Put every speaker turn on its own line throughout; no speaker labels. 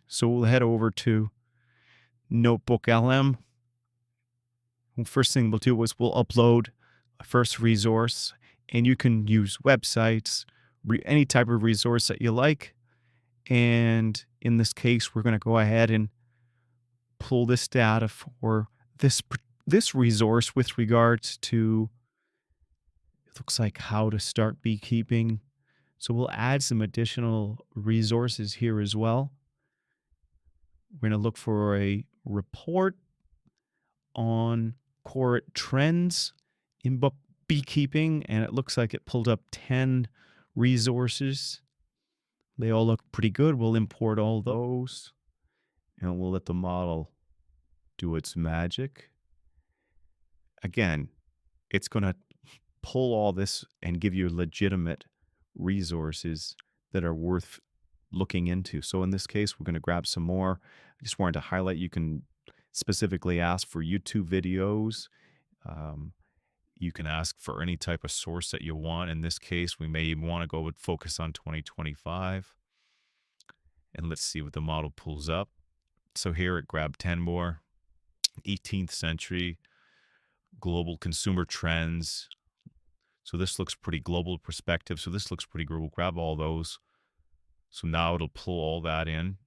So we'll head over to NotebookLM. First thing we'll do is we'll upload a first resource, and you can use websites, any type of resource that you like. And in this case, we're going to go ahead and pull this data for this resource with regards to, it looks like, how to start beekeeping. So we'll add some additional resources here as well. We're going to look for a report on core trends in beekeeping, and it looks like it pulled up 10 resources. They all look pretty good. We'll import all those, and we'll let the model do its magic. Again, it's going to pull all this and give you legitimate resources that are worth looking into. So in this case, we're going to grab some more. I just wanted to highlight, you can specifically ask for YouTube videos. You can ask for any type of source that you want. In this case, we may even want to go with focus on 2025. And let's see what the model pulls up. So here it grabbed 10 more. 18th century, global consumer trends. So this looks pretty global perspective. So this looks pretty good. We'll grab all those. So now it'll pull all that in.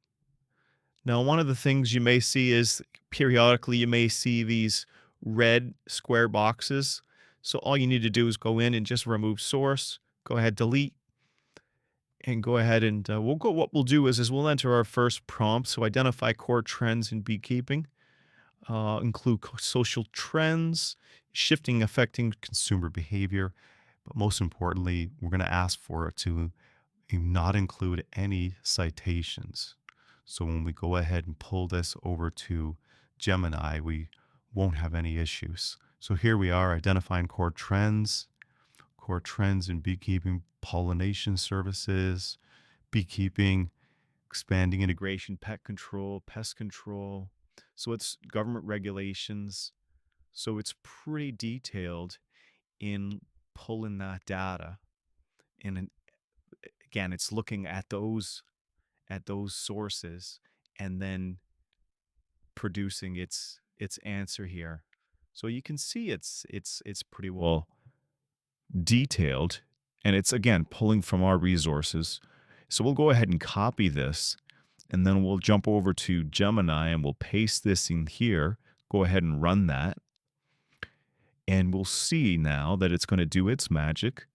Now, one of the things you may see is periodically you may see these red square boxes. So all you need to do is go in and just remove source, go ahead, delete, and go ahead and what we'll do is we'll enter our first prompt. So identify core trends in beekeeping, include social trends, shifting affecting consumer behavior. But most importantly, we're going to ask for it to not include any citations. So when we go ahead and pull this over to Gemini, we won't have any issues. So here we are identifying core trends in beekeeping, pollination services, beekeeping, expanding integration, pet control, pest control. So it's government regulations. So it's pretty detailed in pulling that data. And again, it's looking at those sources and then producing its answer here. So you can see it's pretty well detailed, and it's again pulling from our resources. So we'll go ahead and copy this, and then we'll jump over to Gemini and we'll paste this in here. Go ahead and run that, and we'll see now that it's going to do its magic.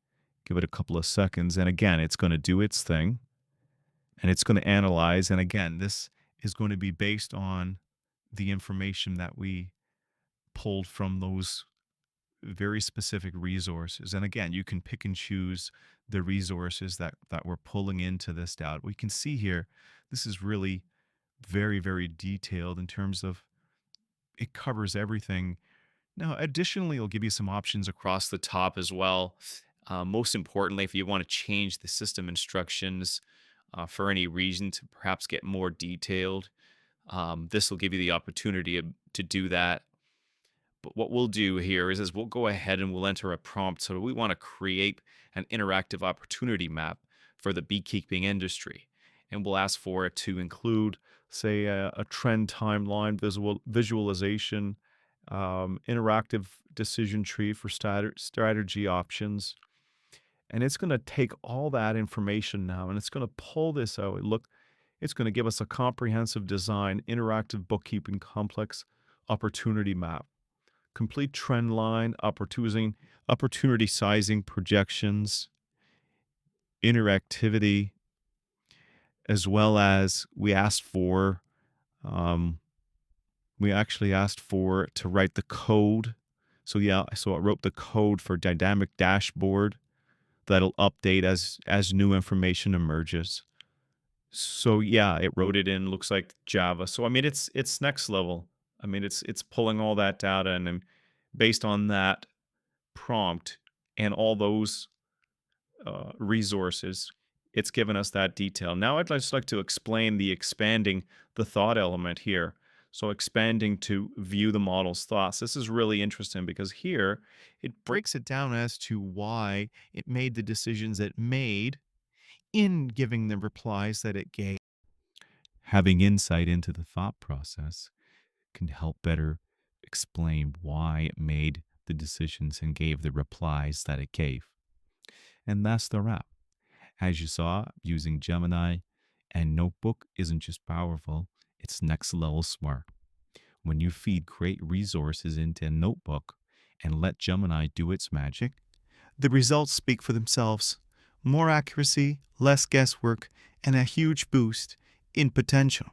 Give it a couple of seconds, and again, it's going to do its thing. And it's going to analyze. And again, this is going to be based on the information that we pulled from those very specific resources. And again, you can pick and choose the resources that we're pulling into this data. We can see here, this is really very, very detailed in terms of it covers everything. Now, additionally, it'll give you some options across the top as well. Most importantly, if you want to change the system instructions for any reason to perhaps get more detailed, this will give you the opportunity to do that. But what we'll do here is we'll go ahead and we'll enter a prompt. So we want to create an interactive opportunity map for the beekeeping industry. And we'll ask for it to include, say, a trend timeline, visualization, interactive decision tree for strategy options. And it's going to take all that information now, and it's going to pull this out. Look, it's going to give us a comprehensive design, interactive bookkeeping complex opportunity map, complete trend line, opportunity sizing projections, interactivity, as well as we actually asked for to write the code. So yeah, so it wrote the code for dynamic dashboard that'll update as new information emerges. So yeah, it wrote it in, looks like Java. So I mean, it's next level. I mean, it's pulling all that data, and then based on that prompt and all those resources, it's given us that detail. Now I'd just like to explain the expanding the thought element here. So expanding to view the model's thoughts. This is really interesting because here it breaks it down as to why it made the decisions it made in giving the replies that it gave. Having insight into the thought process can help better explain why it made the decisions and gave the replies that it gave. And that's the wrap. As you saw, using Gemini and Notebook isn't just powerful, it's next level smart. When you feed great resources into a notebook and let Gemini do its magic, the results speak for themselves. More accuracy, less guesswork, and a huge boost in potential.